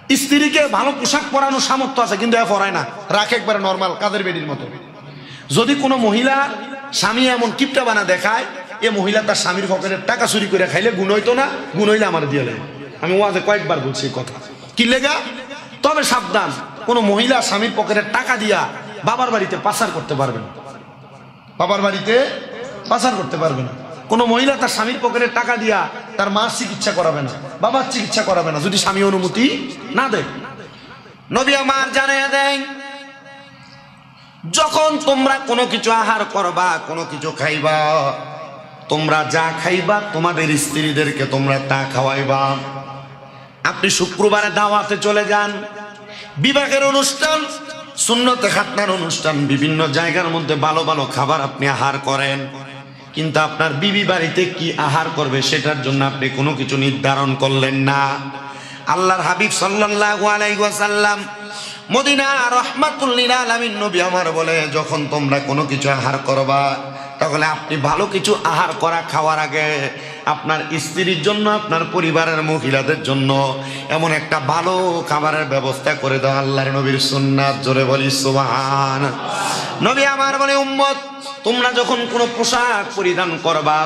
স্ত্রীকে ভালো পোশাক পরানোর সামর্থ্য আছে কিন্তু এ পরায় না, রাখে একবারে নর্মাল কাদের বেডির মতো। যদি কোনো মহিলা স্বামী এমন কিপটা বানা দেখায়, এ মহিলা তার স্বামীর পকেটের টাকা চুরি করে খাইলে গুণ হইতো না, গুণ হইলে আমার দিয়ে লাগে। আমি ওয়াজে কয়েকবার বলছি এই কথা। কি লেগা? তবে সাবধান, কোনো মহিলা স্বামীর পকেটের টাকা দিয়া বাবার বাড়িতে পাচার করতে পারবে না, বাবার বাড়িতে পাচার করতে পারবে না। কোনো মহিলা তার স্বামীর পকেটের টাকা দিয়া তার মার চিকিৎসা করাবে না, বাবার চিকিৎসা করাবে না, যদি স্বামী অনুমতি না দেয়। নবী আমার জানিয়ে দেন, যখন তোমরা কোনো কিছু আহার করবা, কোনো কিছু খাইবা, তোমরা যা খাইবা তোমাদের স্ত্রীদেরকে তোমরা তা খাওয়াইবা। আপনি শুক্রবারে দাওয়াতে চলে যান, বিবাহের অনুষ্ঠান, সুন্নতে খাতনার অনুষ্ঠান, বিভিন্ন জায়গার মধ্যে ভালো ভালো খাবার আপনি আহার করেন, কিন্তু আপনার বিবি বাড়িতে কি আহার করবে সেটার জন্য আপনি কোনো কিছু নির্ধারণ করলেন না। আল্লাহর হাবিব সাল্লাল্লাহু আলাইহি ওয়াসাল্লাম মদিনা রাহমাতুল লিল আলামিন নবী আমার বলে, যখন তোমরা কোনো কিছু আহার করবা, তাহলে আপনি ভালো কিছু আহার করা খাওয়ার আগে আপনার স্ত্রীর জন্য, আপনার পরিবারের মহিলাদের জন্য এমন একটা ভালো খাবারের ব্যবস্থা করে দাও। আল্লাহর নবীর সুন্নাত, জোরে বলি সুবহান। নবী আমার বলে, উম্মত তোমরা যখন কোনো পোশাক পরিধান করবা,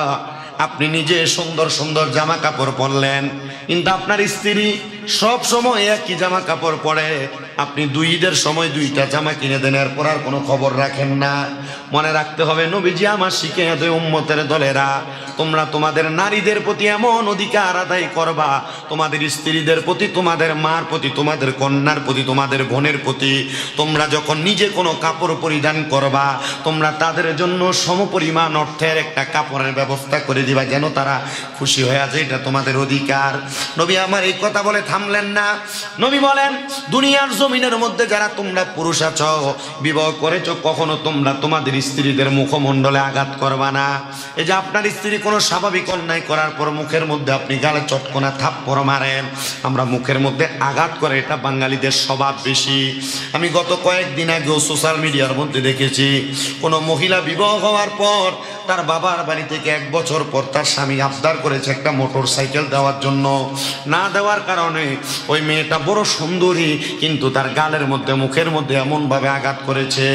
আপনি নিজে সুন্দর সুন্দর জামা কাপড় পরলেন, কিন্তু আপনার স্ত্রী সব সময় একই জামা কাপড় পরে, আপনি দুই ঈদের সময় দুইটা জামা কিনে দেন, এরপর আর কোনো খবর রাখেন না। মনে রাখতে হবে, নবীজি আমার শিখে দেয়, উম্মতের দলেরা তোমরা তোমাদের নারীদের প্রতি এমন অধিকার আদায় করবা, তোমাদের স্ত্রীদের প্রতি, তোমাদের মার প্রতি, তোমাদের কন্যার প্রতি, তোমাদের বোনের প্রতি, তোমরা যখন নিজে কোনো কাপড় পরিধান করবা, তোমরা তাদের জন্য সমপরিমাণ অর্থের একটা কাপড়ের ব্যবস্থা করে দিবা, যেন তারা খুশি হয়ে আছে, এটা তোমাদের অধিকার। নবী আমার এই কথা বলে থামলেন না। নবী বলেন, দুনিয়ার জমিনের মধ্যে যারা তোমরা পুরুষ আছো, বিবাহ করেছো, কখনো তোমরা তোমাদের স্ত্রীদের মুখমণ্ডলে আঘাত করবা না। এই যে আপনার স্ত্রী কোনো স্বাভাবিক অন্যায় করার পর মুখের মধ্যে আপনি গালে চটকনা থাপ্পড় মারেন, আমরা মুখের মধ্যে আঘাত করে, এটা বাঙালিদের স্বভাব বেশি। আমি গত কয়েকদিন আগেও সোশ্যাল মিডিয়ার মধ্যে দেখেছি, কোনো মহিলা বিবাহ হওয়ার পর তার বাবার বাড়ি থেকে 1 বছর পর তার স্বামী আবদার করেছে একটা মোটর সাইকেল দেওয়ার জন্য, না দেওয়ার কারণে ওই মেয়েটা বড় সুন্দরী, কিন্তু তার গালের মধ্যে, মুখের মধ্যে এমনভাবে আঘাত করেছে,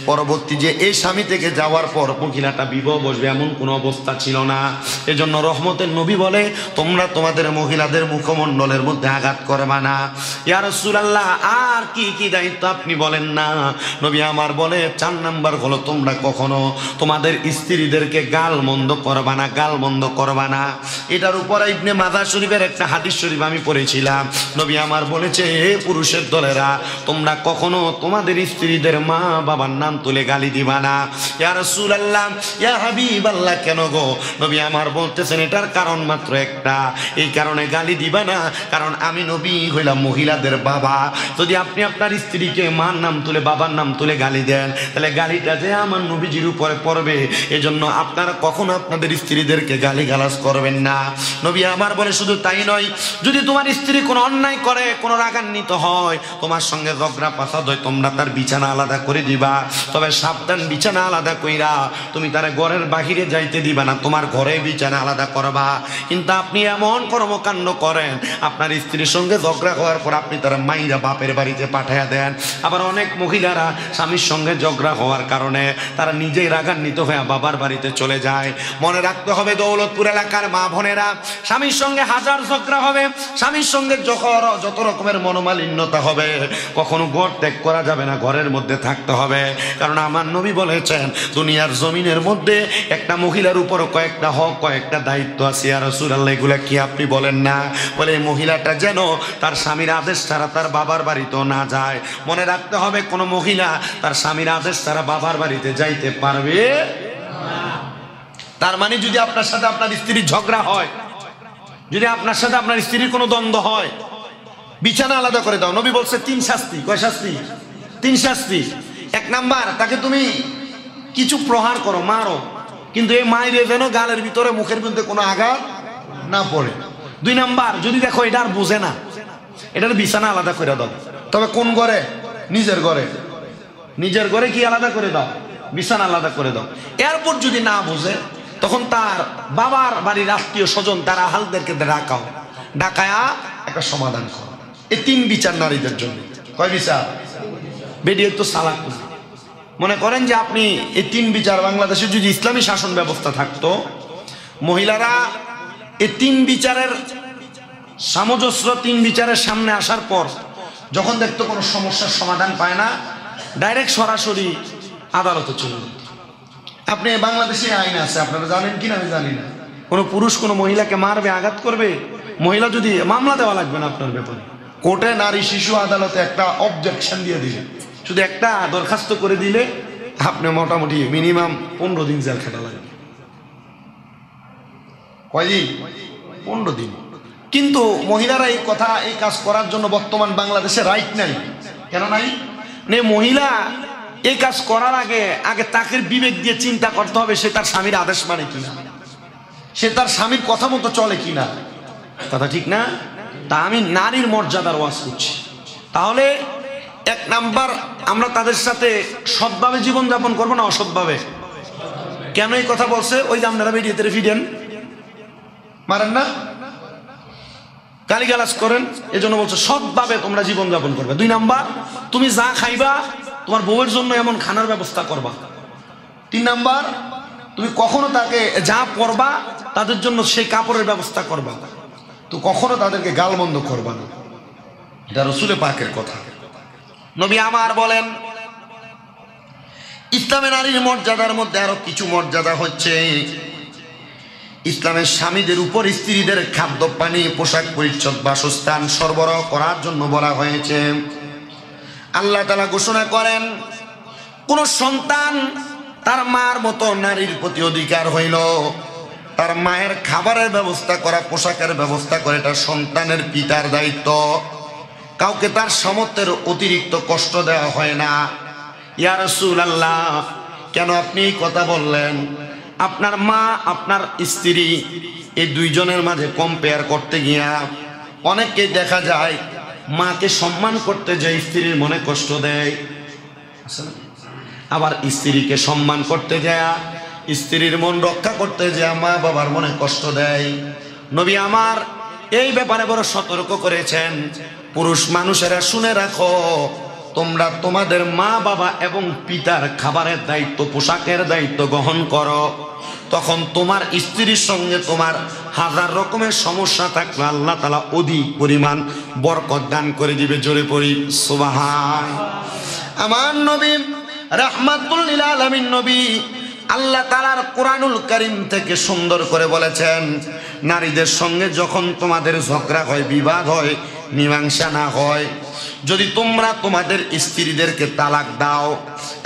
পরবর্তী যে এই স্বামী থেকে যাওয়ার পর মহিলাটা বিবাহ বসবে এমন কোনো অবস্থা ছিল না। এজন্য রহমতের নবী বলে, তোমরা তোমাদের মহিলাদের মুখমণ্ডলের মধ্যে আঘাত করবা না। ইয়া রাসূলুল্লাহ, আর কি কি দায়িত্ব আপনি বলেন না? নবী আমার বলে, 4 নাম্বার হলো, তোমরা কখনো তোমাদের স্ত্রীদেরকে গাল মন্দ করবা না, গাল মন্দ করবা না। এটার উপরে ইবনে মাজাহ শরীফের একটা হাদিস শরীফ আমি পড়েছিলাম। নবী আমার বলেছে, হে পুরুষের দলেরা, তোমরা কখনো তোমাদের স্ত্রীদের মা বাবার নাম তুলে গালি দিবা না। ইয়া রাসূলুল্লাহ, ইয়া হাবিবাল্লাহ, কেন গো? নবী আমার বলতেছেন, এটার কারণ মাত্র একটা, এই কারণে গালি দিবা না, কারণ আমি নবী হইলাম মহিলাদের বাবা। যদি আপনি আপনার স্ত্রীকে মার নাম তুলে, বাবার নাম তুলে গালি দেন, তাহলে গালিটা যে আমার নবীজির উপরে পড়বে। এজন্য আপনারা কখনো আপনাদের স্ত্রীদেরকে গালি গালাজ করবেন না। নবী আমার বলে, শুধু তাই নয়, যদি তোমার স্ত্রী কোনো অন্যায় করে, কোনো রাগান্বিত হয়, তোমার সঙ্গে ঝগড়া ফাসাদ হয়, তোমরা তার বিছানা আলাদা করে দিবা। তবে সাবধান, বিছানা আলাদা কইরা তুমি তার ঘরের বাহিরে যাইতে দিবা না, তোমার ঘরে বিছানা আলাদা করবা। কিন্তু আপনি এমন কর্মকাণ্ড করেন, আপনার স্ত্রীর সঙ্গে ঝগড়া হওয়ার পর আপনি তার মাইরা বাপের বাড়িতে পাঠাইয়া দেন। আবার অনেক মহিলারা স্বামীর সঙ্গে ঝগড়া হওয়ার কারণে তারা নিজেই রাগান্বিত হয়ে বাবার বাড়িতে চলে যায়। মনে রাখতে হবে, দৌলতপুর এলাকার মা বোনেরা, স্বামীর সঙ্গে হাজার ঝগড়া হবে, স্বামীর সঙ্গে যত রকমের মনোমালিন্যতা হবে, কখনো ঘর ত্যাগ করা যাবে না, ঘরের মধ্যে থাকতে হবে। কারণ আমার নবী বলেছেন, দুনিয়ার জমিনের মধ্যে একটা মহিলার উপর কয়েকটা হক, কয়েকটা দায়িত্ব আছে। ইয়া রাসূলুল্লাহ, এগুলা কি আপনি বলেন না? বলে, এই মহিলাটা যেন তার স্বামীর আদেশ ছাড়া তার বাবার বাড়িতেও না যায়। মনে রাখতে হবে, কোনো মহিলা তার স্বামীর আদেশ ছাড়া বাবার বাড়িতে যাইতে পারবে না। তার মানে যদি আপনার সাথে আপনার স্ত্রীর ঝগড়া হয়, যদি আপনার সাথে আপনার স্ত্রীর কোনো দ্বন্দ্ব হয়, বিছানা আলাদা করে দাও। নবী বলছে 3 শাস্তি। কয় শাস্তি? 3 শাস্তি। 1 নাম্বার, তাকে তুমি কিছু প্রহার করো, মারো, কিন্তু এই মাইরে যেন গালের ভিতরে, মুখের মধ্যে কোনো আঘাত না পড়ে। 2 নাম্বার, যদি দেখো এটা আর বুঝে না, এটার বিছানা আলাদা করে দাও। তবে কোন ঘরে? নিজের ঘরে। নিজের ঘরে কি আলাদা করে দাও? বিছানা আলাদা করে দাও। এরপর যদি না বুঝে, তখন তার বাবার বাড়ির আত্মীয় স্বজন, তারা হালদেরকে ডাকাও, ডাকায়া একটা সমাধান করো। এই 3 বিচার নারীদের জন্য। কয় বিচার? বেডিয়ে তো সালাক। মনে করেন যে আপনি এই 3 বিচার, বাংলাদেশে যদি ইসলামী শাসন ব্যবস্থা থাকতো, মহিলারা এই 3 বিচারের সামঞ্জস্য, 3 বিচারের সামনে আসার পর যখন দেখতো কোনো সমস্যার সমাধান পায় না, ডাইরেক্ট সরাসরি আদালতে চলে যেত। আপনি বাংলাদেশে আইন আছে, আপনারা জানেন কিনা আমি জানি না, কোনো পুরুষ কোনো মহিলাকে মারবে, আঘাত করবে, মহিলা যদি মামলা দেওয়া লাগবে না আপনার ব্যাপারে। কোর্টে নারী শিশু আদালতে একটা অবজেকশন দিয়ে দিলে, শুধু একটা দরখাস্ত করে দিলে আপনি মোটামুটি মিনিমাম 15 দিন জেল খাটা লাগবে। কয়দিন? 15 দিন। কিন্তু মহিলারা এই কথা, এই কাজ করার জন্য বর্তমান বাংলাদেশে রাইট নাই। কেন নাই? মহিলা এই কাজ করার আগে তাকে বিবেক দিয়ে চিন্তা করতে হবে সে তার স্বামীর আদেশ মানে কিনা, সে তার স্বামীর কথা মতো চলে কিনা। কথা ঠিক না? তা আমি নারীর মর্যাদার ওয়াজ করছি। তাহলে 1 নাম্বার, আমরা তাদের সাথে সৎভাবে জীবনযাপন করবো না অসৎভাবে? কেন এই কথা বলছে? ওই যে আপনারা বেরিয়ে ফিরেন, মারেন না, গালিগালাজ করেন, এজন্য বলছো সৎভাবে তোমরা জীবনযাপন করবে। 2 নাম্বার, তুমি যা খাইবা তোমার বউয়ের জন্য এমন খানার ব্যবস্থা করবা। 3 নাম্বার, তুমি কখনো তাকে যা পরবা তাদের জন্য সেই কাপড়ের ব্যবস্থা করবা, তো কখনো তাদেরকে গালমন্দ করবা না। এটা রাসূলে পাকের কথা। নবী আমার বলেন, ইসলামে নারীর মর্যাদার মধ্যে আরো কিছু মর্যাদা হচ্ছে, ইসলামের স্বামীদের উপর স্ত্রীদের খাদ্য পানি পোশাক পরিচ্ছদ বাসস্থান সরবরাহ করার জন্য বলা হয়েছে। আল্লাহ তাআলা ঘোষণা করেন, কোন সন্তান তার মার মতো নারীর প্রতি অধিকার হইল, তার মায়ের খাবারের ব্যবস্থা করা, পোশাকের ব্যবস্থা করে, এটা সন্তানের পিতার দায়িত্ব। কাউকে তার সামর্থ্যের অতিরিক্ত কষ্ট দেওয়া হয় না। ইয়া রাসূলুল্লাহ, কেন আপনি এই কথা বললেন? আপনার মা আপনার স্ত্রী এই 2 জনের মাঝে কম্পেয়ার করতে গিয়া অনেককে দেখা যায় মাকে সম্মান করতে যায় স্ত্রীর মনে কষ্ট দেয়, আবার স্ত্রীকে সম্মান করতে যায় স্ত্রীর মন রক্ষা করতে যায় মা বাবার মনে কষ্ট দেয়। নবী আমার এই ব্যাপারে বড় সতর্ক করেছেন, পুরুষ মানুষেরা শুনে রাখো, তোমরা তোমাদের মা বাবা এবং পিতার খাবারের দায়িত্ব, পোশাকের দায়িত্ব গ্রহণ করো, তখন তোমার স্ত্রীর সঙ্গে তোমার 1000 রকমের সমস্যা থাকলে আল্লাহ তাআলা অধিক পরিমাণ বরকত দান করে দিবে। জোরে পড়ি সুবহান। আমার নবী রাহমাতুল লিল আলামিন নবী আল্লাহ তাআলার কোরআনুল কারীম থেকে সুন্দর করে বলেছেন, নারীদের সঙ্গে যখন তোমাদের ঝগড়া হয়, বিবাদ হয়, মীমাংসা না হয়, যদি তোমরা তোমাদের স্ত্রীদেরকে তালাক দাও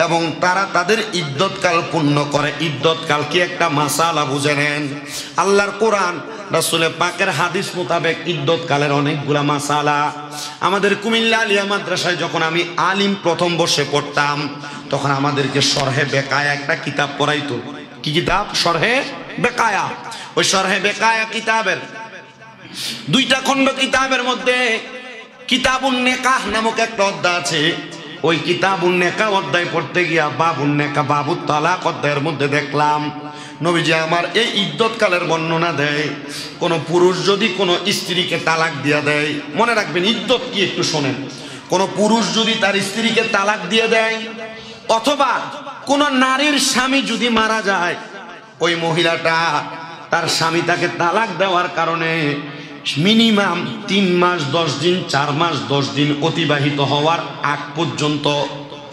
এবং তারা তাদের ইদ্যতকাল পূর্ণ করে, ইদ্যতকাল কি একটা মাসালা বুঝে নেন। আল্লাহর কোরআন, রাসূলের পাকের হাদিস মোতাবেক ইদ্যতকালের অনেকগুলা মাসালা। আমাদের কুমিল্লা আলিয়া মাদ্রাসায় যখন আমি আলিম প্রথম বর্ষে পড়তাম, তখন আমাদেরকে শরহে বেকায়া একটা কিতাব পড়াইতো। কি কিতাব? শরহে বেকায়া। ওই শরহে বেকায়া কিতাবের 2টা খণ্ড, কিতাবের মধ্যে কিতাবুন নেকাহ নামক একটা অধ্যায় আছে। ওই কিতাবুন নেকাহ অধ্যায় পড়তে গিয়া বাবুন নেকাহ, বাবুত তালাক অধ্যায়ের মধ্যে দেখলাম নবীজি আমার এই ইদ্যতকালের বর্ণনা দেয়। কোন পুরুষ যদি কোনো স্ত্রীকে তালাক দিয়া দেয়, মনে রাখবেন ইদ্যত কি একটু শোনেন, কোন পুরুষ যদি তার স্ত্রীকে তালাক দিয়ে দেয়, অথবা কোন নারীর স্বামী যদি মারা যায়, ওই মহিলাটা তার স্বামী তাকে তালাক দেওয়ার কারণে মিনিমাম 3 মাস 10 দিন, 4 মাস 10 দিন অতিবাহিত হওয়ার আগ পর্যন্ত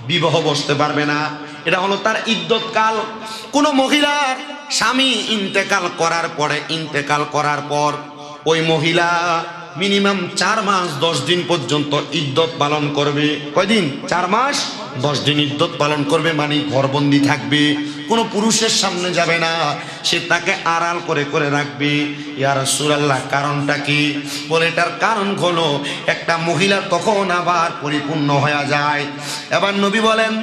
বিবাহ বসতে পারবে না। এটা হলো তার ইদ্যতকাল। কোন মহিলার স্বামী ইন্তেকাল করার পর ওই মহিলা মিনিমাম 4 মাস 10 দিন পর্যন্ত ইদ্যত পালন করবে। কয়দিন? 4 মাস 10 দিন ইদ্যত পালন করবে, মানে ঘরবন্দি থাকবে, কোনো পুরুষের সামনে যাবে না, সে তাকে আড়াল করে করে রাখবে। ইয়া রাসূলুল্লাহ, কারণটা কি? বলে এটার কারণ হলো একটা মহিলা তখন আবার পরিপূর্ণ হয়ে যায়। এবার নবী বলেন,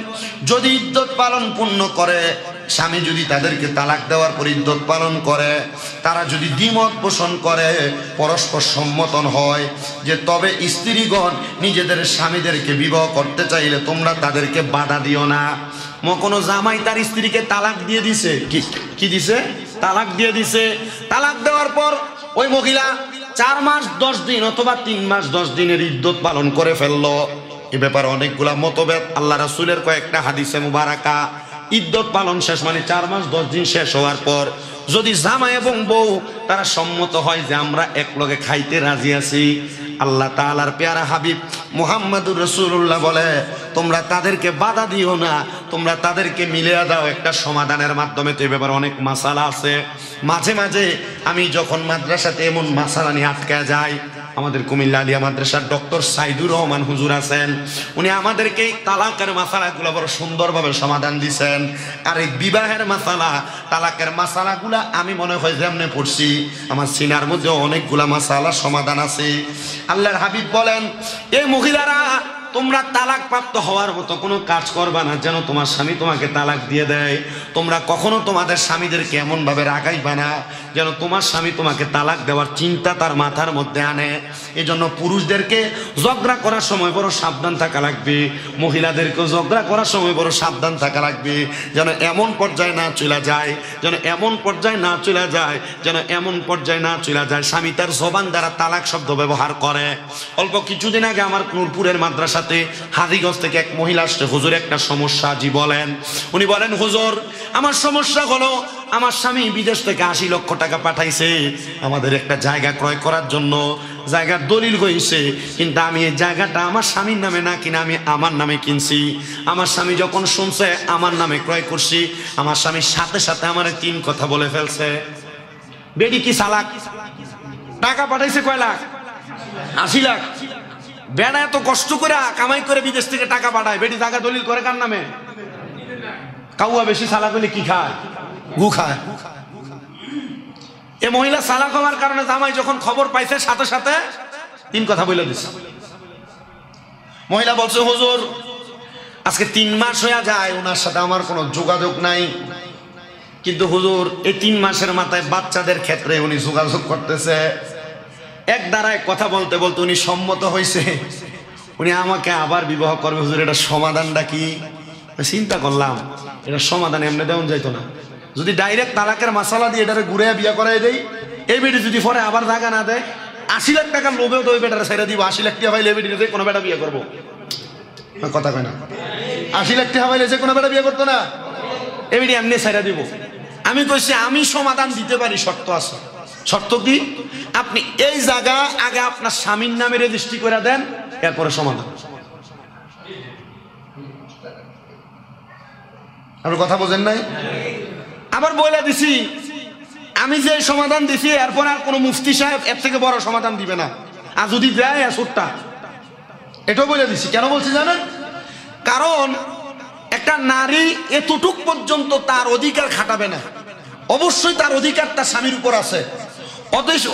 যদি ইদ্যত পালন পূর্ণ করে, স্বামী যদি তাদেরকে তালাক দেওয়ার পর ইদ্যত পালন করে, তারা যদি দ্বিমত পোষণ করে, পরস্পর সম্মতন হয় যে তবে স্ত্রীগণ নিজেদের স্বামীদেরকে বিবাহ করতে চাইলে তোমরা তাদেরকে বাধা দিও না। কোনো জামাই তার স্ত্রীকে তালাক দিয়ে দিছে, কি দিছে? তালাক দিয়ে দিছে। তালাক দেওয়ার পর ওই মহিলা 4 মাস 10 দিন অথবা 3 মাস 10 দিনের ইদ্যত পালন করে ফেললো, এ ব্যাপারে অনেকগুলা মতভেদ। আল্লাহ রাসূলের কয়েকটা হাদিসে মুবারাকা, ইদ্যত পালন শেষ মানে 4 মাস 10 দিন শেষ হওয়ার পর যদি জামাই এবং বউ তারা সম্মত হয় যে আমরা একলগে খাইতে রাজি আছি, আল্লাহ তাআলার পেয়ারা হাবিব মুহাম্মদুর রাসূলুল্লাহ বলে তোমরা তাদেরকে বাধা দিও না, তোমরা তাদেরকে মিলিয়ে দাও একটা সমাধানের মাধ্যমে। তো এই ব্যাপারে অনেক মাসালা আছে। মাঝে মাঝে আমি যখন মাদ্রাসাতে এমন মাসালা নিয়ে আটকে যাই, আমাদের কুমিল্লা আলিয়া মাদ্রাসার ডক্টর সাইদুর রহমান হুজুর আছেন, উনি আমাদেরকে তালাকের মাসালাগুলো বড় সুন্দরভাবে সমাধান দিয়েছেন। আর এই বিবাহের মাসালা, তালাকের মাসালাগুলা আমি মনে হয় যেমনে পড়ছি আমার সিনার মধ্যে অনেকগুলা মাসালা সমাধান আছে। আল্লাহর হাবিব বলেন, এই মহিলারা তোমরা তালাক প্রাপ্ত হওয়ার মতো কোনো কাজ করবা না যেন তোমার স্বামী তোমাকে তালাক দিয়ে দেয়। তোমরা কখনো তোমাদের স্বামীদেরকে এমন ভাবে রাগাইবা না যেন তোমার স্বামী তোমাকে তালাক দেওয়ার চিন্তা তার মাথার মধ্যে আনে। এই জন্য পুরুষদেরকে ঝগড়া করার সময় বড় সাবধান থাকা লাগবে, মহিলাদেরকেও ঝগড়া করার সময় বড় সাবধান থাকা লাগবে, যেন এমন পর্যায়ে না চলে যায়, যেন এমন পর্যায়ে না চলে যায়, যেন এমন পর্যায়ে না চলে যায় স্বামী তার জবান দ্বারা তালাক শব্দ ব্যবহার করে। অল্প কিছুদিন আগে আমার নূরপুরের মাদ্রাসা হাদিগঞ্জ থেকে এক মহিলা আসছে, হুজুর একটা সমস্যা। জি বলেন। উনি বলেন, হুজুর আমার সমস্যা হলো আমার স্বামী বিদেশ থেকে 80 লক্ষ টাকা পাঠাইছে আমাদের একটা জায়গা ক্রয় করার জন্য, জায়গার দলিল হয়েছে, কিন্তু আমি এই জায়গাটা আমার স্বামীর নামে না কিনা আমি আমার নামে কিনছি। আমার স্বামী যখন শুনছে আমার নামে ক্রয় করছি, আমার স্বামীর সাথে সাথে আমার 3 কথা বলে ফেলছে। বেডি কি চালাক, টাকা পাঠাইছে কয় লাখ? 80 লাখ। বেড়া এত কষ্ট করে কামাই করে বিদেশ থেকে টাকা পাঠায়, বেটি জায়গা দলিল করে কার নামে? কাউয়া বেশি চালাক হলে কি খায়? গু খায়। এ মহিলা চালাক হওয়ার কারণে জামাই যখন খবর পাইছে সাথে সাথে 3 কথা বলে দিছে। মহিলা বলছে, হুজুর আজকে 3 মাস হয়ে যায় ওনার সাথে আমার কোনো যোগাযোগ নাই, কিন্তু হুজুর এই 3 মাসের মাথায় বাচ্চাদের ক্ষেত্রে উনি যোগাযোগ করতেছে। এক দ্বারায় কথা বলতে বলতে উনি সম্মত হয়েছে, উনি আমাকে আবার বিবাহ করবে। হুজুর এটা সমাধানটা কি? চিন্তা করলাম এটা সমাধান এমনি দেওয়া যাইতো না। যদি ডাইরেক্ট তালাকের মাসালা দিয়ে এটারে ঘুরে বিয়ে করাই দেয়, এই বেটি যদি পরে আবার জায়গা না দেয়, 80 লাখ টাকার লোভেও তো ওই বেটারে ছেড়ে দিব। 80 লাখ টাকা পাইলে এই বেটি কোনো বেটা বিয়ে করবো? কথা কয় না। 80 লাখ টাকা পাইলে যে কোনো বেটা বিয়ে করতো না, এই বেটি এমনি ছেড়ে দিব। আমি কইছি আমি সমাধান দিতে পারি, শর্ত আছে। শর্ত কি? আপনি এই জায়গা আগে আপনার স্বামীর নামে রেজিস্ট্রি করে দেন, এরপরে সমাধান। আর কথা বোঝেন নাই? আবার বলে দিছি আমি যে সমাধান দিছি এরপর আর কোনো মুফতি সাহেব এর থেকে বড় সমাধান দিবে না, আর যদি দেয় ছোট্টা। এটাও বলে দিছি। কেন বলছি জানেন? কারণ একটা নারী এতটুক পর্যন্ত তার অধিকার খাটাবে না। অবশ্যই তার অধিকার তার স্বামীর উপর আছে,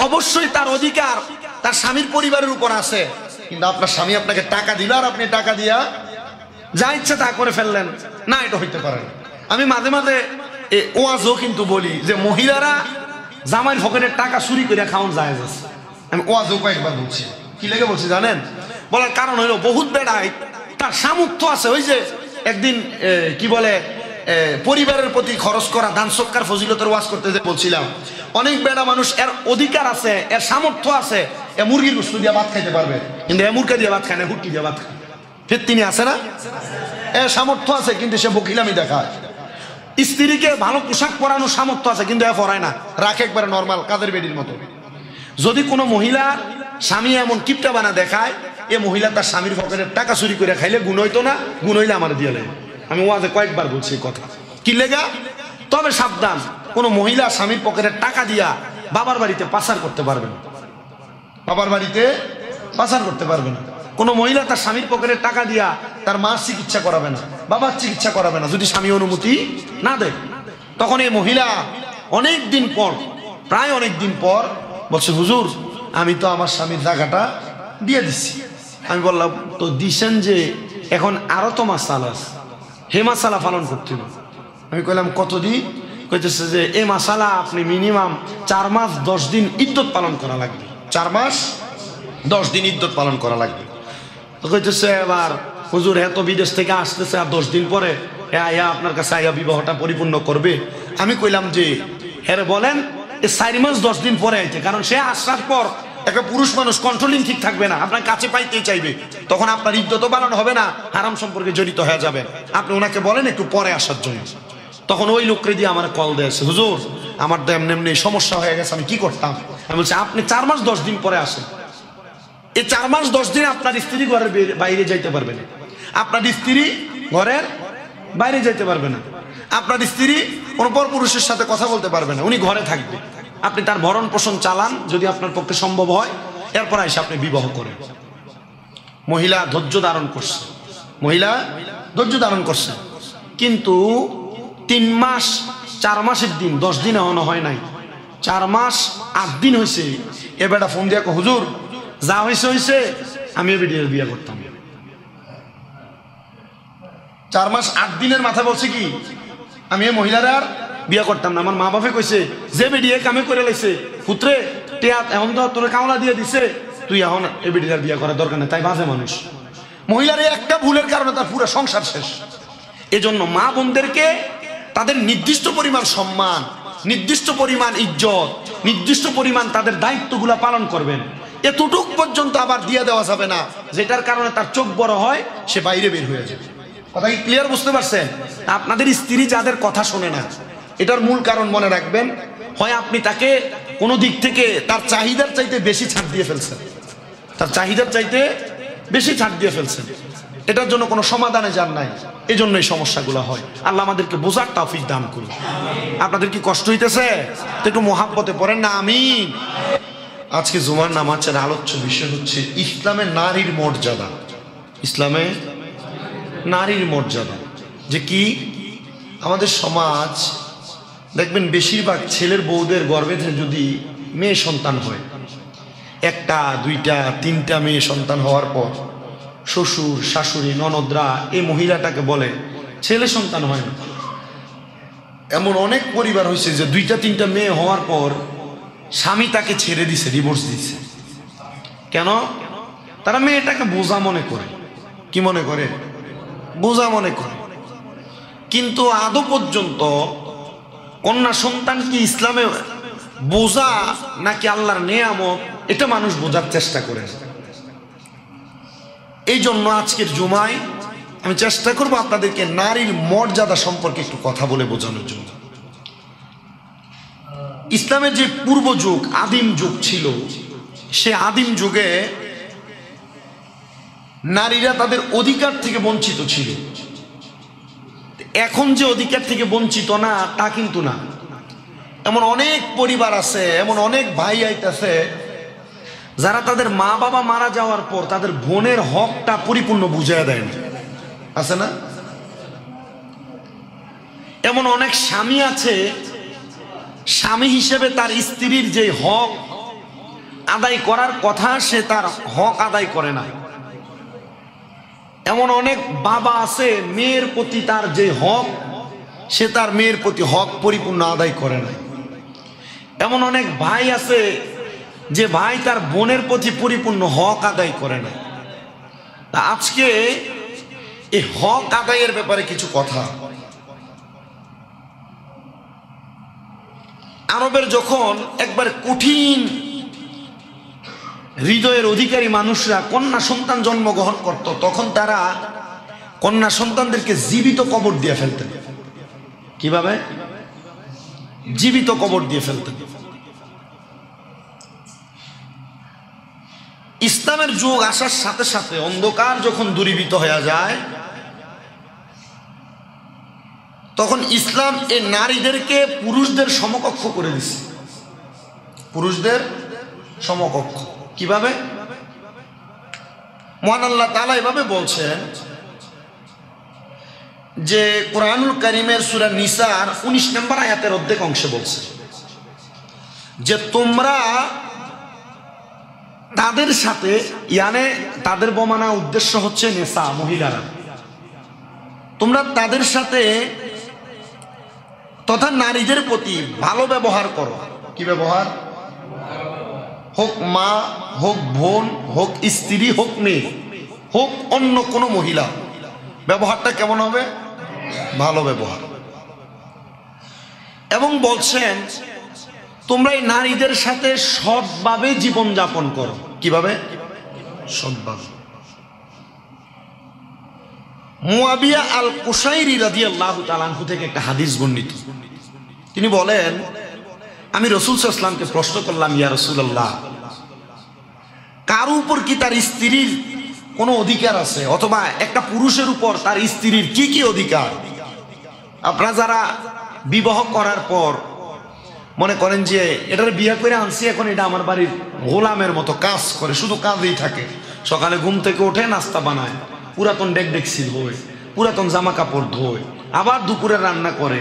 অবশ্যই তার অধিকার তার স্বামীর পরিবারের উপর আছে, কিন্তু আপনার স্বামী আপনাকে টাকা দিল আর আপনি টাকা দিয়া যা ইচ্ছা তা করে ফেললেন না, এটা হইতে পারে না। আমি মাঝে মাঝে ওয়াজও কিন্তু বলি যে মহিলারা জামাইয়ের পকেটের টাকা চুরি করে খাওয়ান জায়েজ আছে। আমি ওয়াজও কয়েকবার বলছি। কি লেগে বলছি জানেন? বলার কারণ হইলো বহুত বেড়াই তার সামর্থ্য আছে। ওই যে একদিন কি বলে পরিবারের প্রতি খরচ করা দান সৎকার ফজিলতের ওয়াজ করতে যে বলছিলাম, অনেক বেড়া মানুষ এর অধিকার আছে, এর সামর্থ্য আছে, এ মুরগির গোশত দিয়ে ভাত খাইতে পারবে, কিন্তু এ মুরগা দিয়ে ভাত খায় না, হুটকি দিয়ে ভাত খায়। ফের তিনি আছে না, এর সামর্থ্য আছে কিন্তু সে বকিলামি দেখায়। স্ত্রীকে ভালো পোশাক পরানোর সামর্থ্য আছে কিন্তু এ পরায় না, রাখে একবারে নর্মাল কাদের বেডির মতো। যদি কোনো মহিলার স্বামী এমন কিপটা বানা দেখায়, এ মহিলা তার স্বামীর পকেটের টাকা চুরি করে খাইলে গুণ হইতো না, গুণ হইলে আমার দিয়ে লাগে। আমি ওয়াজে কয়েকবার বলছি কথা। কি লেগা? তবে সাবধান, কোনো মহিলা স্বামীর পকেটের টাকা দিয়া বাবার বাড়িতে পাচার করতে পারবে না, বাবার বাড়িতে পাচার করতে পারবে না। কোনো মহিলা তার স্বামীর পকেটের টাকা দিয়া তার মার চিকিৎসা করাবে না, বাবার চিকিৎসা করাবে না যদি স্বামী অনুমতি না দেয়। তখন এই মহিলা অনেক দিন পর, প্রায় অনেক দিন পর বলছে, হুজুর আমি তো আমার স্বামীর জায়গাটা দিয়ে দিচ্ছি। আমি বললাম, তো দিছেন যে এখন আরো তো মাসালা আছে, হে মাসালা পালন করতে হবে। আমি কইলাম কতদিন? কইতেছে যে এই মাসালা আপনি মিনিমাম 4 মাস 10 দিন ইদ্যত পালন করা লাগবে। 4 মাস 10 দিন ইদ্যত পালন করা লাগবে। তো কইতেছে এবার হুজুর এত বিদেশ থেকে আসতেছে আর 10 দিন পরে আপনার কাছে আয়া বিবাহটা পরিপূর্ণ করবে। আমি কইলাম যে হ্যাঁ বলেন 4 মাস 10 দিন পরে আইতে, কারণ সে আসার পর একটা পুরুষ মানুষ কন্ট্রোলিং ঠিক থাকবে না, আপনার কাছে পাইতেই চাইবে, তখন আপনার ইজ্জত বানানো হবে না, হারাম সম্পর্কে জড়িত হয়ে যাবে। আপনি ওনাকে বলেন একটু পরে আসার জন্য, তখন ওই লোকরে দিয়ে আমার কল দিয়েছে, হুজুর আমার তো এমনি এমনি সমস্যা হয়ে গেছে, আমি কি করতাম? আমি বলছি আপনি 4 মাস 10 দিন পরে আসেন। এই 4 মাস 10 দিন আপনার স্ত্রী ঘরের বাইরে যাইতে পারবে না, আপনার স্ত্রী ঘরের বাইরে যাইতে পারবে না, আপনার স্ত্রী কোনো পরপুরুষের সাথে কথা বলতে পারবে না, উনি ঘরে থাকবে। আপনি তার ভরণ পোষণ চালান যদি আপনার পক্ষে সম্ভব হয়, এরপর এসে আপনি বিবাহ করেন। মহিলা ধৈর্য ধারণ করছে, মহিলা ধৈর্য ধারণ করছে, কিন্তু 3 মাস 4 মাসের দিন 10 দিন এখনো হয় নাই, 4 মাস 8 দিন হয়েছে। এ বেটা ফোন দিয়ে হুজুর যা হয়েছে হয়েছে, আমি এ বেটির বিয়ে করতাম। 4 মাস 8 দিনের মাথা বলছে কি আমি এই মহিলার আর বিয়ে করতাম না। আমার মা বাপে কইছে যে বেটি এ কামে করে লাইছে, পুত্রে এখন তো তোর কামলা দিয়ে দিছে, তুই এখন এ বেটির আর বিয়ে করার দরকার নেই। তাই বাজে মানুষ, মহিলার একটা ভুলের কারণে তার পুরো সংসার শেষ। এজন্য মা বোনদেরকে তাদের নির্দিষ্ট পরিমাণ সম্মান, নির্দিষ্ট পরিমাণ ইজ্জত, নির্দিষ্ট পরিমাণ তাদের দায়িত্বগুলা পালন করবেন। এতটুক পর্যন্ত আবার দিয়ে দেওয়া যাবে না যেটার কারণে তার চোখ বড় হয়, সে বাইরে বের হয়ে যাবে। কথা কি ক্লিয়ার বুঝতে পারছেন? আপনাদের স্ত্রী যাদের কথা শোনে না, এটার মূল কারণ মনে রাখবেন, হয় আপনি তাকে কোনো দিক থেকে তার চাহিদার চাইতে বেশি ছাড় দিয়ে ফেলছেন, তার চাহিদার চাইতে বেশি ছাড় দিয়ে ফেলছেন, এটার জন্য কোনো সমাধানে যান নাই, এই জন্য এই সমস্যাগুলো হয়। আল্লাহ আমাদেরকে বোঝার তৌফিক দান করুন। আপনাদের কি কষ্ট হইতেছে? তো একটু মহাব্বতে পড়েন না আমিন। আজকে জুমার নামাজের আলোচ্য বিষয় হচ্ছে ইসলামে নারীর মর্যাদা। ইসলামে নারীর মর্যাদা যে কি, আমাদের সমাজ দেখবেন বেশিরভাগ ছেলের বউদের গর্ভে যদি মেয়ে সন্তান হয়, 1টা 2টা 3টা মেয়ে সন্তান হওয়ার পর শ্বশুর শাশুড়ি ননদরা এই মহিলাটাকে বলে ছেলে সন্তান হয় না। এমন অনেক পরিবার হয়েছে যে 2টা 3টা মেয়ে হওয়ার পর স্বামী তাকে ছেড়ে দিছে, ডিভোর্স দিছে। কেন? তারা মেয়েটাকে বোঝা মনে করে। কি মনে করে? বোঝা মনে করে। কিন্তু আদৌ পর্যন্ত কন্যা সন্তান কি ইসলামে বোঝা নাকি আল্লাহর নেয়ামত, এটা মানুষ বোঝার চেষ্টা করে। এই জন্য আজকের জুমায় আমি চেষ্টা করব আপনাদেরকে নারীর মর্যাদা সম্পর্কে একটু কথা বলে বোঝানোর জন্য। ইসলামের যে পূর্ব যুগ, আদিম যুগ ছিল, সে আদিম যুগে নারীরা তাদের অধিকার থেকে বঞ্চিত ছিল। এখন যে অধিকার থেকে বঞ্চিত না তা কিন্তু না। এমন অনেক পরিবার আছে, এমন অনেক ভাই আইতাছে যারা তাদের মা বাবা মারা যাওয়ার পর তাদের বোনের হকটা পরিপূর্ণ বুঝাইয়া দেয় না, আছে না? এমন অনেক স্বামী আছে, স্বামী হিসেবে তার স্ত্রীর যে হক আদায় করার কথা সে তার হক আদায় করে না। এমন অনেক বাবা আছে, মেয়ের প্রতি তার যে হক সে তার মেয়ের প্রতি হক পরিপূর্ণ আদায় করে না। এমন অনেক ভাই আছে যে ভাই তার বোনের প্রতি পরিপূর্ণ হক আদায় করে না। আজকে এই হক আদায়ের ব্যাপারে কিছু কথা। আরবের যখন একবার কঠিন হৃদয়ের অধিকারী মানুষরা কন্যা সন্তান জন্মগ্রহণ করত, তখন তারা কন্যা সন্তানদেরকে জীবিত কবর দিয়ে ফেলতেন। কিভাবে? জীবিত কবর দিয়ে ফেলতেন। ইসলামের যুগ আসার সাথে সাথে অন্ধকার যখন দূরীভূত হয়ে যায়, তখন ইসলাম এই নারীদেরকে পুরুষদের সমকক্ষ করে দিচ্ছে। পুরুষদের সমকক্ষ কিভাবে? মহান আল্লাহ তাআলা এভাবে বলছেন যে কুরআনুল কারীমের সূরা নিসার 19 নম্বর আয়াতের অর্ধেক অংশে বলছে যে তোমরা তাদের সাথে, ইয়ানে তাদের বমানা উদ্দেশ্য হচ্ছে নেসা, মহিলারা, তোমরা তাদের সাথে তথা নারীদের প্রতি ভালো ব্যবহার করো। কি ব্যবহার? হোক মা, হোক বোন, হোক স্ত্রী, হোক মেয়ে, হোক অন্য কোনো মহিলা, ব্যবহারটা কেমন হবে? ভালো ব্যবহার। এবং বলছেন তোমরা এই নারীদের সাথে সৎভাবে জীবনযাপন করো। কিভাবে? সৎভাবে। মুয়াবিয়া আল কুশাইরি রাদিয়াল্লাহু তাআলা আনহু থেকে একটা হাদিস বর্ণিত। তিনি বলেন, আমি রাসূল সাল্লাল্লাহু আলাইহি ওয়াসাল্লামকে প্রশ্ন করলাম, ইয়া রাসূলুল্লাহ, কার উপর কি তার স্ত্রীর কোনো অধিকার আছে, অথবা একটা পুরুষের উপর তার স্ত্রীর কি কি অধিকার? আপনারা যারা বিবাহ করার পর মনে করেন যে এটার বিয়ে করে আনছি, এখন এটা আমার বাড়ির গোলামের মতো কাজ করে, শুধু কাজেই থাকে। সকালে ঘুম থেকে উঠে নাস্তা বানায়, পুরাতন ডেক ছিলবই, পুরাতন জামা কাপড় ধোয়, আবার দুপুরে রান্না করে,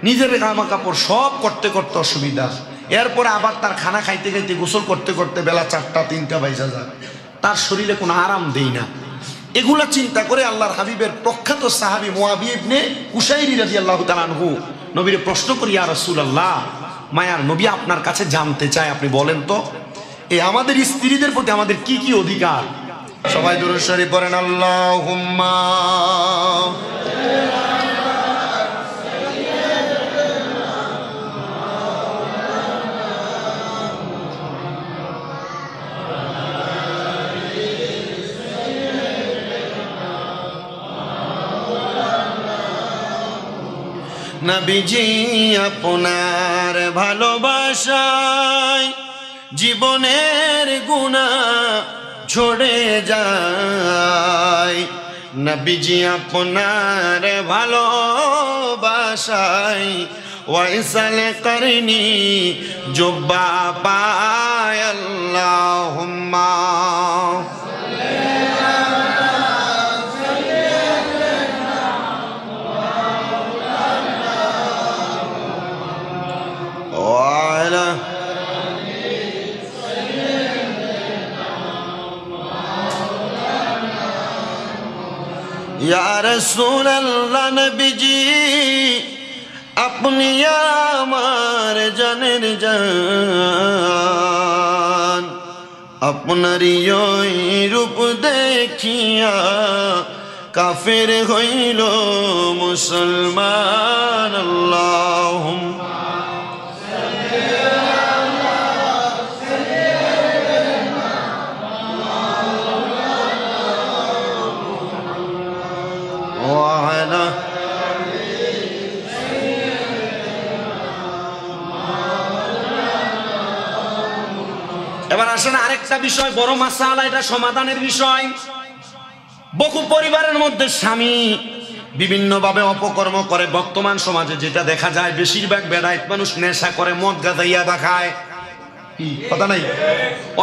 নিজের জামা কাপড় সব করতে করতে অসুবিধা। এরপরে আবার তার খানা খাইতে খাইতে গোসল করতে করতে বেলা 4টা 3টা বাইজা যায়, তার শরীরে কোনো আরাম দেই না। এগুলা চিন্তা করে আল্লাহর হাবিবের প্রখ্যাত সাহাবী মুয়াবিয়া ইবনে কুশাইরি রাদিয়াল্লাহু তাআলা আনহু নবীরে প্রশ্ন করি, ইয়া রাসূলুল্লাহ, মায়ার নবী আপনার কাছে জানতে চাই, আপনি বলেন তো এই আমাদের স্ত্রীদের প্রতি আমাদের কি কি অধিকার? সবাই দুরূদ শরীফ পড়েন, আল্লাহুম্মা। নবীজি আপনার ভালোবাসায় জীবনের গুনাহ ঝরে যায়। নবীজি আপনার ভালোবাসায় ওয়াইসাল করনি জুব্বা পায়। আল্লাহুম্মা ইয়া রাসূলুল্লাহ, নবীজি আপনি আমার জানের জান, আপনারই ওই রূপ দেখিয়া কাফের হইল মুসলমান। আল্লাহুম্মা এবার আসেন আরেকটা বিষয়, বড় মাসালা, এটা সমাধানের বিষয়। বহু পরিবারের মধ্যে স্বামী বিভিন্নভাবে অপকর্ম করে। বর্তমান সমাজে যেটা দেখা যায়, বেশিরভাগ বেড়াইত মানুষ নেশা করে, মদ গাঁজা ইয়াবা খায়, কথা নাই,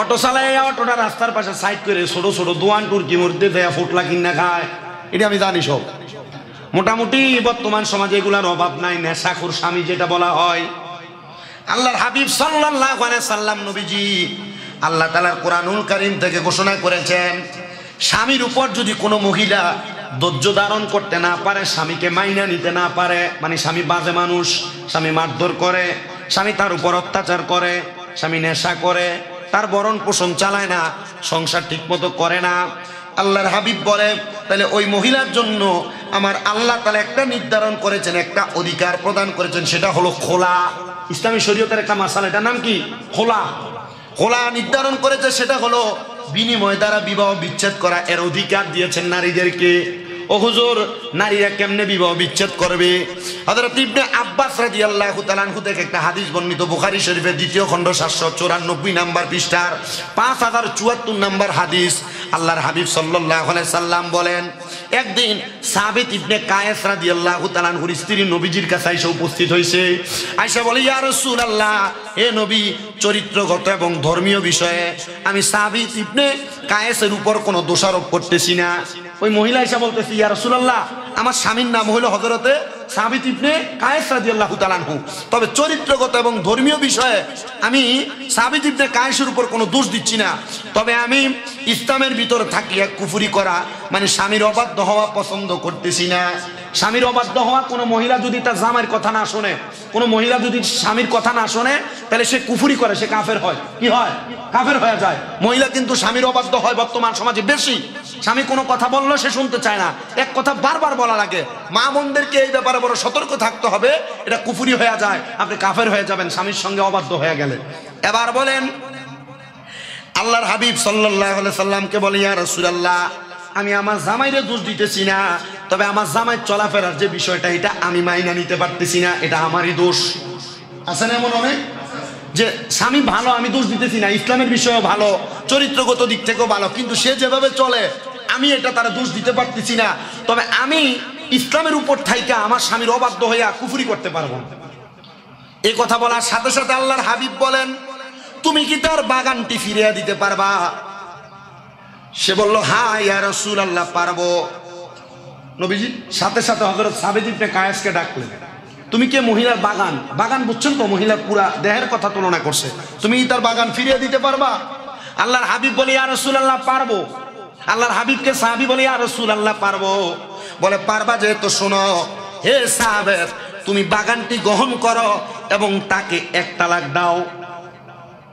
অটো চালায়, অটোটা রাস্তার পাশে সাইড করে ছোট ছোট দোয়ান টুরকি মধ্যে দেয়া ফুটলা কিনা খায়। এটা আমি জানি সব। মোটামুটি বর্তমান সমাজে এগুলার অভাব নাই। নেশাখোর স্বামী যেটা বলা হয়। আল্লাহর হাবিব সাল্লাল্লাহু আলাইহি সাল্লাম নবীজি আল্লাহ তাআলার কোরআনুল কারীম থেকে ঘোষণা করেছেন, স্বামীর উপর যদি কোনো মহিলা ধৈর্য ধারণ করতে না পারে, স্বামীকে মাইনা নিতে না পারে, মানে স্বামী বাজে মানুষ, স্বামী মারধর করে, স্বামী তার উপর অত্যাচার করে, স্বামী নেশা করে, তার ভরণ পোষণ চালায় না, সংসার ঠিক মতো করে না, আল্লাহর হাবিব বলে তাহলে ওই মহিলার জন্য আমার আল্লাহ তাআলা একটা নির্ধারণ করেছেন, একটা অধিকার প্রদান করেছেন, সেটা হলো খোলা। ইসলামী শরীয়তের একটা মাসালা, এটার নাম কি? খোলা। খোলা নির্ধারণ করেছে, সেটা হলো বিনিময় দ্বারা বিবাহ বিচ্ছেদ করা। এর অধিকার দিয়েছেন নারীদেরকে। ও হুজুর, নারীরা কেমনে বিবাহ বিচ্ছেদ করবে? হযরত ইবনে আব্বাস রাদিয়াল্লাহু তাআলা আনহু থেকে একটা হাদিস বর্ণিত, বুখারী শরীফের 2য় খণ্ড 794 নাম্বার পৃষ্ঠার 5074 নাম্বার হাদিস। আল্লাহর হাবিব সাল্লাল্লাহু আলাইহি সাল্লাম বলেন, একদিন সাবিত ইবনে কায়েস রাদিয়াল্লাহু তাআলা আনহুর স্ত্রী নবীজির কাছে এসে উপস্থিত হয়েছে। আয়েশা বলে, ইয়া রাসূলুল্লাহ, হে নবী, চরিত্রগত এবং ধর্মীয় বিষয়ে আমি সাবিত ইবনে কায়েসের উপর কোনো দোষারোপ করতেছি না। ওই মহিলা এসে বলতেছি, ইয়া রাসূলুল্লাহ, আমার স্বামীর নাম হলো হযরতে সাবিত ইবনে কায়েস রাদিয়াল্লাহু তাআলা আনহু, তবে চরিত্রগত এবং ধর্মীয় বিষয়ে আমি সাবিত ইবনে কায়েসের উপর কোনো দোষ দিচ্ছি না। তবে আমি ইসলামের ভিতর থাকিয়া কুফরি করা, মানে স্বামীর অবাধ্য হওয়া পছন্দ করতেছি না। স্বামীর অবাধ্য হওয়া, কোনো মহিলা যদি তার জামাইয়ের কথা না শোনে, কোনো মহিলা যদি স্বামীর কথা না শোনে, তাহলে সে কুফরি করে, সে কাফের হয়। কি হয়? কাফের হয়ে যায়। মহিলা কিন্তু স্বামীর অবাধ্য হয় বর্তমান সমাজে বেশি। স্বামী কোনো কথা বললো সে শুনতে চায় না, এক কথা বারবার বলা লাগে। মা বোনদেরকে এই ব্যাপারে বড় সতর্ক থাকতে হবে, এটা কুফরি হয়ে যায়, আপনি কাফের হয়ে যাবেন স্বামীর সঙ্গে অবাধ্য হয়ে গেলে। এবার বলেন, আল্লাহর হাবিব সাল্লাল্লাহু আলাইহি সাল্লামকে বলে, ইয়া রাসূলুল্লাহ, আমি আমার জামাইরে দোষ দিতেছি না, তবে আমার জামাই চলাফেরার যে বিষয়টা এটা আমি মাইনা নিতে পারতেছি না, এটা আমারই দোষ। আছে না এমন অনেক, যে স্বামী ভালো, আমি দোষ দিতেছি না, ইসলামের বিষয়েও ভালো, চরিত্রগত দিক থেকেও ভালো, কিন্তু সে যেভাবে চলে আমি এটা তারা দোষ দিতে পারতেছি না, তবে আমি ইসলামের উপর থাইকা আমার স্বামীর অবাধ্য হইয়া কুফরি করতে পারবো না। এই কথা বলার সাথে সাথে আল্লাহর হাবিব বলেন, তুমি কি তার বাগানটি ফিরিয়ে দিতে পারবা? সে বলল, হ্যাঁ ইয়া রাসূলুল্লাহ, পারবো। নবীজি সাথে সাথে হযরত সাবিত ইবনে কায়েসকে ডাকলেন। তুমি কে মহিলার বাগান, বাগান বুঝছেন তো, মহিলার পুরা দেহের কথা তুলনা করছে, তুমি তার বাগান ফিরিয়ে দিতে পারবা? আল্লাহর হাবিব বলে, ইয়া রাসূলুল্লাহ, পারবো। আল্লাহর হাবিবকে সাহাবী বলে, ইয়া রাসূলুল্লাহ, পারবো। বলে, পারবা যেহেতু শোনো, হে সাহাবে, তুমি বাগানটি গ্রহণ করো এবং তাকে এক তালাক দাও।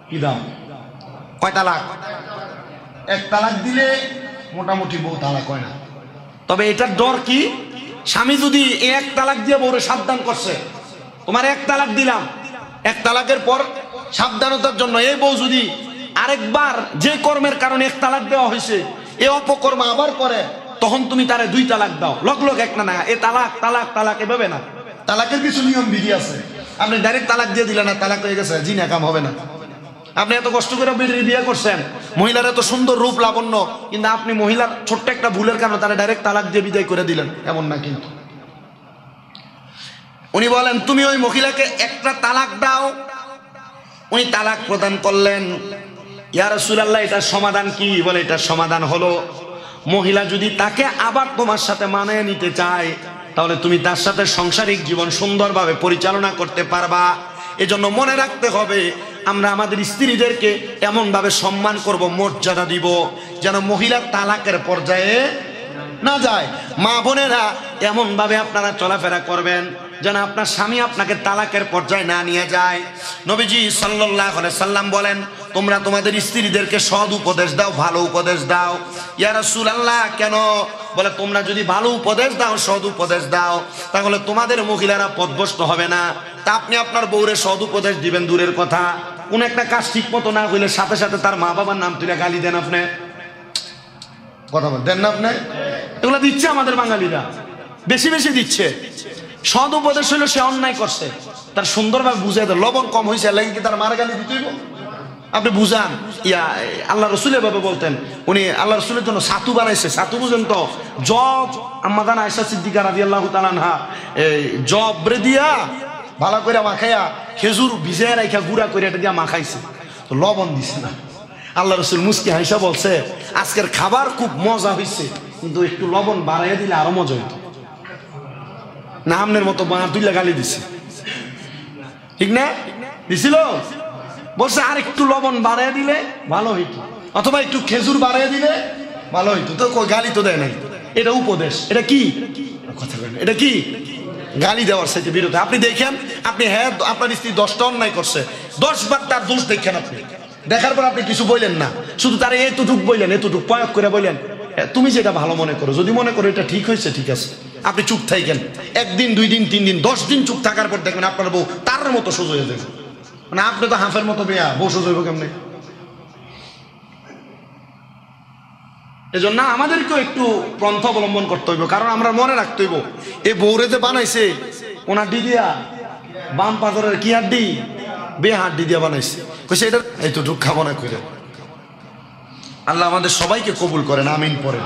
কি দাও? কয় তালাক? এক তালাক দিলে মোটামুটি বউ তালাক হয় না। তবে এটার ডর কি, স্বামী যদি এক তালাক দিয়ে বউরে সাবধান করছে, তোমার এক তালাক দিলাম, এক তালাকের পর সাবধানতার জন্য এই বউ যদি আরেকবার যে কর্মের কারণে এক তালাক দেওয়া হয়েছে এ অপকর্ম আবার করে, তখন তুমি তারে দুই তালাক দাও। লগ লগ এক না, এ তালাক তালাক তালাক এভাবে না, তালাকের কিছু নিয়ম বিধি আছে। আপনি ডাইরেক্ট তালাক দিয়ে দিলেন না, তালাক হয়ে গেছে, জি না, কাম হবে না। আপনি এত কষ্ট করে বিয়ে করছেন, মহিলার এত সুন্দর রূপ লাবণ্য, কিন্তু আপনি মহিলার ছোট্ট একটা ভুলের কারণে তারা ডাইরেক্ট তালাক দিয়ে বিদায় করে দিলেন, এমন না। কিন্তু উনি বলেন, তুমি ওই মহিলাকে একটা তালাক দাও। উনি তালাক প্রদান করলেন। ইয়া রাসূলুল্লাহ, এটার সমাধান কি? বলে, এটার সমাধান হলো, মহিলা যদি তাকে আবার তোমার সাথে মানিয়ে নিতে চায়, তাহলে তুমি তার সাথে সাংসারিক জীবন সুন্দরভাবে পরিচালনা করতে পারবা। এজন্য মনে রাখতে হবে, আমরা আমাদের স্ত্রীদেরকে এমনভাবে সম্মান করব, মর্যাদা দিব, যেন মহিলার তালাকের পর্যায়ে না যায়। মা বোনেরা, এমনভাবে আপনারা চলাফেরা করবেন যেন আপনার স্বামী আপনাকে তালাকের পর্যায়ে না নিয়ে যায়। নবীজি সাল্লাল্লাহু আলাইহি সাল্লাম বলেন, তোমরা তোমাদের স্ত্রীদেরকে সৎ উপদেশ দাও, ভালো উপদেশ দাও। ইয়া রাসূলুল্লাহ, কেন? বলে, তোমরা যদি ভালো উপদেশ দাও, সৎ উপদেশ দাও, তাহলে তোমাদের মহিলারা পথভ্রষ্ট হবে না। তা আপনি আপনার বউরে সৎ উপদেশ দিবেন দূরের কথা, কোন একটা কাজ ঠিক মতো না হইলে সাথে সাথে তার মা বাবার নাম তুলে গালি দেন। আপনি কথা দেন না? আপনি এগুলো দিচ্ছে আমাদের বাঙালিরা, বেশি বেশি দিচ্ছে। সৎ উপদেশ হইলো সে অন্যায় করছে, তার সুন্দরভাবে বুঝাই দেয়, লবণ কম হয়েছে লাগে কি তার মার গালি দিতেইব? আপনি বুঝান। আল্লাহ রসুল এভাবে বলতেন, উনি আল্লাহ রসুলের জন্য ছাতু বানাইছে। ছাতু বুঝেন তো, জব, আম্মাদান আয়েশা সিদ্দিকা রাদিয়াল্লাহু তাআলা আনহা জব রে দিয়া ভালো করে মাখাইয়া খেজুর ভিজাইয়া রাখা গুঁড়া করে এটা দিয়া মাখাইছে, তো লবণ দিছে না। আল্লাহ রসুল মুস্কি হাইসা বলছে, আজকের খাবার খুব মজা হয়েছে, কিন্তু একটু লবণ বাড়াইয়া দিলে আরো মজা হইতো না। আমনের মতো দুইলা গালি দিছে, ঠিক না? দিছিল? বলছে আর একটু লবণ বাড়াইয়া দিলে ভালো হইতো, অথবা একটু খেজুর বাড়াইয়া দিলে ভালো হইতো। তো গালি তো দেয় নাই, এটা উপদেশ। এটা কি কথা বলেন? এটা কি গালি দেওয়ার সাথে বিরোধী? আপনি দেখেন, আপনি হ্যাঁ আপনার স্ত্রী 10টা অন্যায় করছে, 10 বার তার দোষ দেখেন, আপনি দেখার পর আপনি কিছু বললেন না, শুধু তার এতটুক বললেন, এতটুক প্রয়োগ করে বললেন, তুমি যেটা ভালো মনে করো, যদি মনে করো এটা ঠিক হয়েছে, ঠিক আছে, আপনি চুপ থাকেন। 1 দিন 2 দিন 3 দিন 10 দিন চুপ থাকার পর দেখবেন আপনার বউ তার মতো সোজা হয়ে যাবে। মানে আপনি তো হাফের মতো বেয়া, বউ সোজা হইব কেমনে? এজন্য আমাদেরকেও একটু পন্থা অবলম্বন করতে হইব, কারণ আমরা মনে রাখতে হইব, এই বউরে যে বানাইছে ওনার ডি দিয়া বাম পাথরের কি হাড্ডি, বে হাড্ডি দিয়া বানাইছে, কইছে এটা এই তো ঢুক খাবো না কইরা। আল্লাহ আমাদের সবাইকে কবুল করেন, আমিন পড়েন।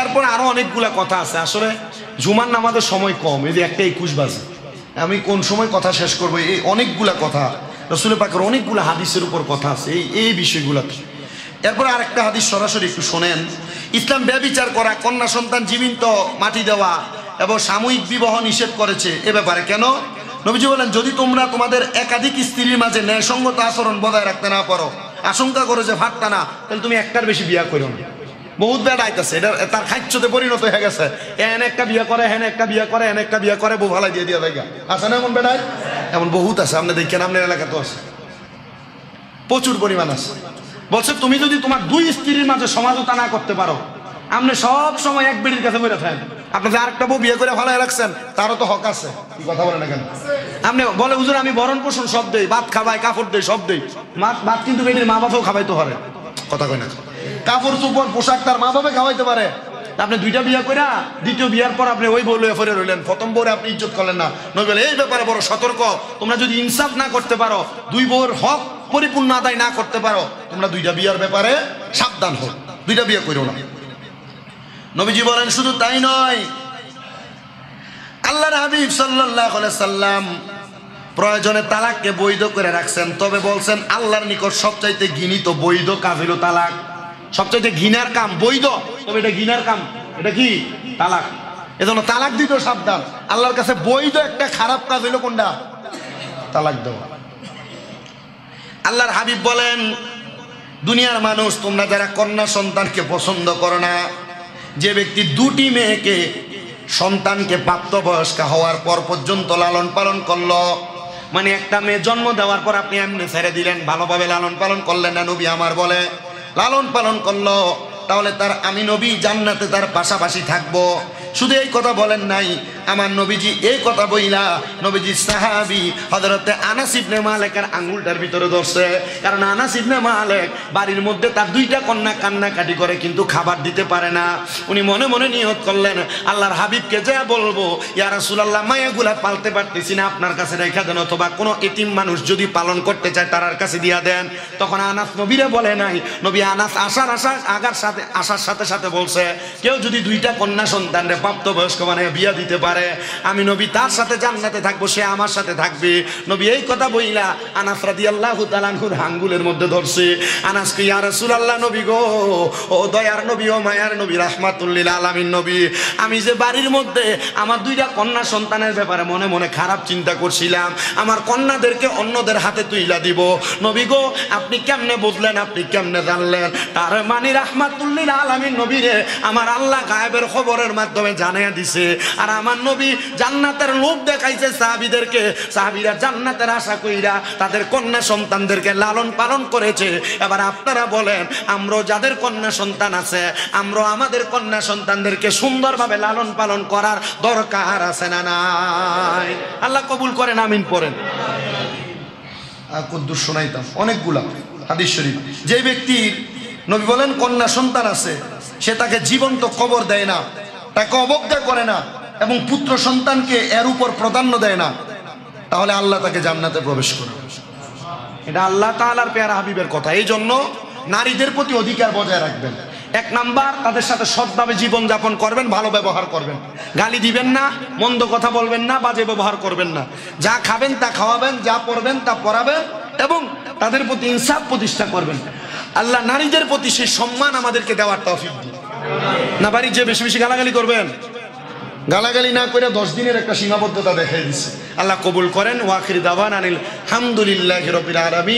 এরপর আরো অনেকগুলা কথা আছে, আসলে জুমার নামাজের সময় কম, এই যে 1:21 বাজে, আমি কোন সময় কথা শেষ করবো? এই অনেকগুলা কথা, রাসূল পাকের অনেকগুলা হাদিসের উপর কথা আছে এই বিষয়গুলাতে। এরপর আরেকটা হাদিস সরাসরি একটু শোনেন। ইসলাম ব্যভিচার করা, কন্যা সন্তান জীবিত মাটি দেওয়া এবং সাময়িক বিবাহ নিষেধ করেছে। এ ব্যাপারে কেন? নবীজি বলেন, যদি তোমরা তোমাদের একাধিক স্ত্রীর মাঝে ন্যায়সঙ্গত আচরণ বজায় রাখতে না পারো, আশঙ্কা করো যে ফাটতা না, তাহলে তুমি একটার বেশি বিয়া করো না। বহুত বেড় আইতেছে, এটা তার খাইচ্ছতে পরিণত হয়ে গেছে। এন একটা বিয়া করে, হেন একটা বিয়া করে, এন একটা বিয়া করে, বউ ভালাই দিয়ে দিয়া দেখা আছে না? এমন বেড়ায় এমন বহুত আছে, আপনি দেখেন, আপনার এলাকা তো আছে, প্রচুর পরিমাণ আছে। বলছে, তুমি যদি তোমার 2 স্ত্রীর মাঝে সমঝোতা না করতে পারো, আপনি সব সময় এক বেডির কাছে বলে থাকেন, আপনি যে আরেকটা বউ বিয়ে করে ভালো রাখছেন, তারও তো হক আছে। কি কথা বলেন না কেন? আপনি বলে হুজুর আমি ভরণ পোষণ সব দেই, ভাত খাবাই, কাপড় দেই, সব দেই। ভাত কিন্তু বেডির মা বাবাও খাওয়াইতে পারে, কথা কয় না? কাপড় চোপড় পোশাক তার মা বাবা খাওয়াইতে পারে। আপনি দুইটা বিয়ে কইরা দ্বিতীয় বিয়ার পর আপনি ওই বউ লয়ে ফিরে রইলেন, প্রথম বউরে আপনি ইজ্জত করলেন না। নবী বলে এই ব্যাপারে বড় সতর্ক, তোমরা যদি ইনসাফ না করতে পারো, দুই বউর হক পরিপূর্ণ আদায় না করতে পারো, তোমরা দুইটা বিয়ার ব্যাপারে সাবধান হও, দুইটা বিয়ে করো না। নবীজি বলেন শুধু তাই নয়, আল্লাহর হাবিব সাল্লাল্লাহু আলাইহি সাল্লাম প্রয়োজনে তালাককে বৈধ করে রাখছেন, তবে বলছেন আল্লাহর নিকট সবচাইতে ঘৃণিত বৈধ কাজ হলো তালাক। সবচাইতে ঘৃণার কাম বৈধ, তবে এটা ঘৃণার কাম, এটা কি? তালাক। এজন্য তালাক দিতেও সাবধান। আল্লাহর কাছে বৈধ একটা খারাপ কাজ হইলো কোনটা? তালাক দেওয়া। আল্লাহর হাবিব বলেন দুনিয়ার মানুষ, তোমরা যারা কন্যা সন্তানকে পছন্দ করো না, যে ব্যক্তি দুটি মেয়েকে সন্তানকে প্রাপ্তবয়স্ক হওয়ার পর পর্যন্ত লালন পালন করলো, মানে একটা মেয়ে জন্ম দেওয়ার পর আপনি এমনি ছেড়ে দিলেন, ভালোভাবে লালন পালন করলেন না, নবী আমার বলে লালন পালন করলো, তাহলে তার আমি নবী জান্নাতে তার পাশাপাশি থাকবো। শুধু এই কথা বলেন নাই, আমার নবীজি এই কথা বইলা নবীজি সাহাবী হযরতে আনাস ইবনে মালিকের আঙ্গুলটার ভিতরে ধরছে। কারণ আনাস ইবনে মালিক বাড়ির মধ্যে তার দুইটা কন্যা কান্নাকাটি করে কিন্তু খাবার দিতে পারে না। উনি মনে মনে নিয়ত করলেন আল্লাহর হাবিবকে যা বলবো, ইয়া রাসূলুল্লাহ মায়াগুলা পালতে পারতেছি না, আপনার কাছে রেখে দেন, অথবা কোনো এতিম মানুষ যদি পালন করতে চায় তার কাছে দিয়া দেন। তখন আনাস নবীরে বলে নাই, নবী আনাস আসার সাথে সাথে বলছে কেউ যদি দুইটা কন্যা সন্তানরে প্রাপ্তবয়স্ক মানে বিয়া দিতে পারে, আমি নবী তার সাথে জান্নাতে থাকবো, সে আমার সাথে থাকবে। নবী এই কথা বইলা আনাস রাদিয়াল্লাহু তাআলা আনহুর আঙ্গুলের মধ্যে ধরছে। আনাস কি ইয়া রাসূলুল্লাহ, নবী গো, ও দয়ার নবী, ও মায়ার নবী, রাহমাতুল লিল আলামিন নবী, আমি যে বাড়ির মধ্যে আমার দুইটা কন্যা সন্তানের ব্যাপারে মনে মনে খারাপ চিন্তা করছিলাম, আমার কন্যাদেরকে অন্যদের হাতে তুইলা দিব। নবী গো, আপনি কেমনে বুঝলেন, আপনি কেমনে জানলেন? তার মানে রাহমাতুল লিল আলামিন নবীরে আমার আল্লাহ গায়েবের খবরের মাধ্যমে জানিয়ে দিছে। আর আমার নবী জান্নাতের লোভ দেখাইছে সাহাবীদেরকে, সাহাবীরা জান্নাতের আশা কইরা তাদের কন্যা সন্তানদেরকে লালন পালন করেছে। এবার আপনারা বলেন, আমরা যাদের কন্যা সন্তান আছে, আমরা আমাদের কন্যা সন্তানদেরকে সুন্দরভাবে লালন পালন করার দরকার আছে না নাই? আল্লাহ কবুল করেন, আমিন পড়েন। কুদ্দুস শোনাইতাম অনেকগুলা হাদিস শরীফ। যে ব্যক্তির নবী বলেন কন্যা সন্তান আছে, সে তাকে জীবন্ত কবর দেয় না, তাকে অবজ্ঞা করে না এবং পুত্র সন্তানকে এর উপর প্রাধান্য দেয় না, তাহলে আল্লাহ তাকে জান্নাতে প্রবেশ করবে। এটা আল্লাহ তাআলার পেয়ারা হাবিবের কথা। এই জন্য নারীদের প্রতি অধিকার বজায় রাখবেন। এক নাম্বার, তাদের সাথে সৎভাবে জীবন যাপন করবেন, ভালো ব্যবহার করবেন, গালি দিবেন না, মন্দ কথা বলবেন না, বাজে ব্যবহার করবেন না, যা খাবেন তা খাওয়াবেন, যা পরবেন তা পরাবেন এবং তাদের প্রতি ইনসাফ প্রতিষ্ঠা করবেন। আল্লাহ নারীদের প্রতি সেই সম্মান আমাদেরকে দেওয়ার তৌফিক দিন। না বাড়ি যে বেশি বেশি গালাগালি করবেন, গালাগালি না করে 10 দিনের একটা সীমাবদ্ধতা দেখাই দিচ্ছে। আল্লাহ কবুল করেন। ওয়া আখির দাওয়ানা আনিল হামদুলিল্লাহি রাব্বিল আলামিন।